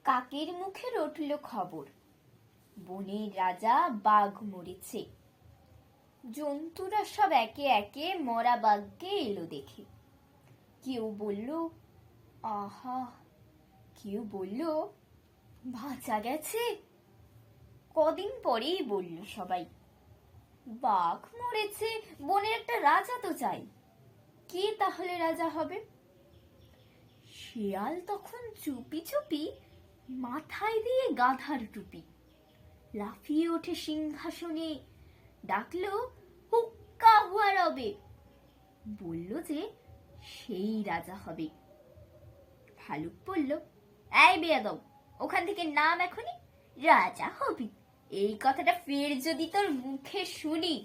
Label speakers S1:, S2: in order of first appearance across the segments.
S1: কাকের মুখে রটল খবর, বনের রাজা বাঘ মরেছে। জন্তুরা সব একে একে মরা বাঘকে এলো দেখে। কেউ বলল আহা, কেউ বলল বাঁচা গেছে। কদিন পরেই বলল সবাই, বাঘ মরেছে, বনের একটা রাজা তো চাই। কে তাহলে রাজা হবে? শিয়াল তখন চুপি চুপি মাথায় দিয়ে গাধার টুপি লাফিয়ে ওঠে সিংহাসনে, ডাকলো হুক্কা হুয়া রবে, বলল যে সেই রাজা হবে। ভালুক বলল, এই বেয়াদব, ওখান থেকে নাম এখনই, রাজা হবি এই কথাটা ফের যদি তোর মুখে শুনি,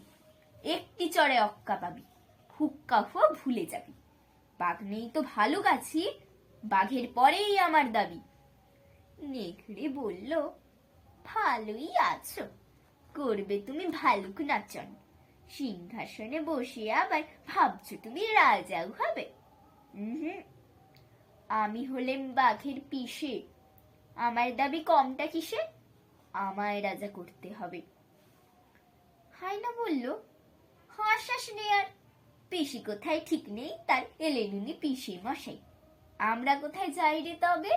S1: একটি চড়ে অক্কা পাবি, হুক্কা হুয়া ভুলে যাবি। বাঘ নেই তো ভালুক আছি, বাঘের পরেই আমার দাবি। নেকড়ে বলল, ভালোই আছো, করবে তুমি ভালুক নাচন, সিংহাসনে বসে আবার ভাবছো তুমি রাজাও হবে। আমি হলেম বাঘের পিসে, আমার দাবি কমটা কিসে, আমায় রাজা করতে হবে। হায়না বলল, হাসাস নে আর, পিসি কোথায় ঠিক নেই তার এলেনুনি পিসি মশাই, আমরা কোথায় যাই রে তবে,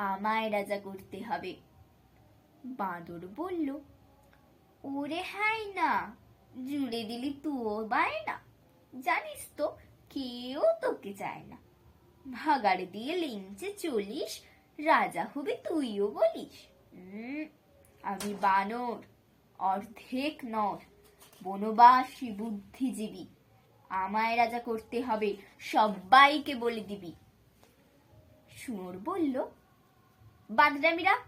S1: আমায় রাজা করতে হবে। বাঁদর বলল, ওরে হায়না, জুড়ে দিলি তুও বায়না, জানিস তো কেউ তোকে চায় না, ভাগাড় দিয়ে লিঞ্চে চলিস, রাজা হবি তুইও বলিস। আমি বানর, অর্ধেক নর, বনবাসী বুদ্ধিজীবী, আমায় রাজা করতে হবে, সবাইকে বলে দিবি। শুয়োর বলল, বাদরামি রাখ,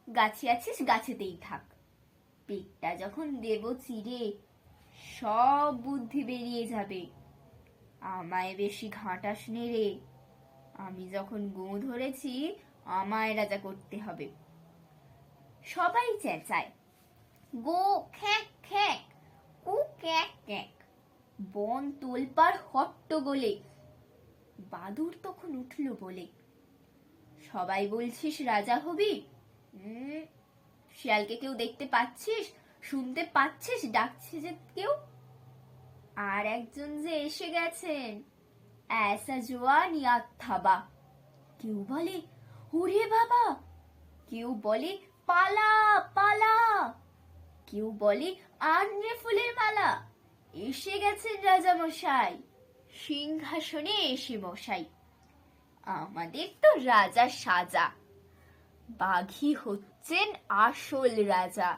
S1: গাছে আছিস গাছেতেই থাক, পেটটা যখন দেব চিরে সব বুদ্ধি বেরিয়ে যাবে, আমায় বেশি ঘাঁটাস নে রে, আমি যখন গো ধরেছি আমায় রাজা করতে হবে। সবাই চেঁচায়, গো খ্যাঁক খ্যাঁক, কু ক্যাঁক ক্যাঁক, বন তোলপাড় হট্টগোলে। বাদুড় তখন উঠল বলে, সবাই বলছিস রাজা হবি, শিয়ালকে কেউ দেখতে পাচ্ছিস, শুনতে পাচ্ছিস ডাকছে যে কেউ? আর একজন যে এসে গেছেন, ऐसा জওয়ান ইয়াদ থাবা, কেউ বলে ওরে বাবা, কেউ বলে পালা পালা, কেউ বলে আনরে ফুলের মালা, এসে গেছেন রাজা মশাই, সিংহাসনে এসে বসাই, আমাদের তো রাজা সাজা, বাঘই হচ্ছেন আসল রাজা।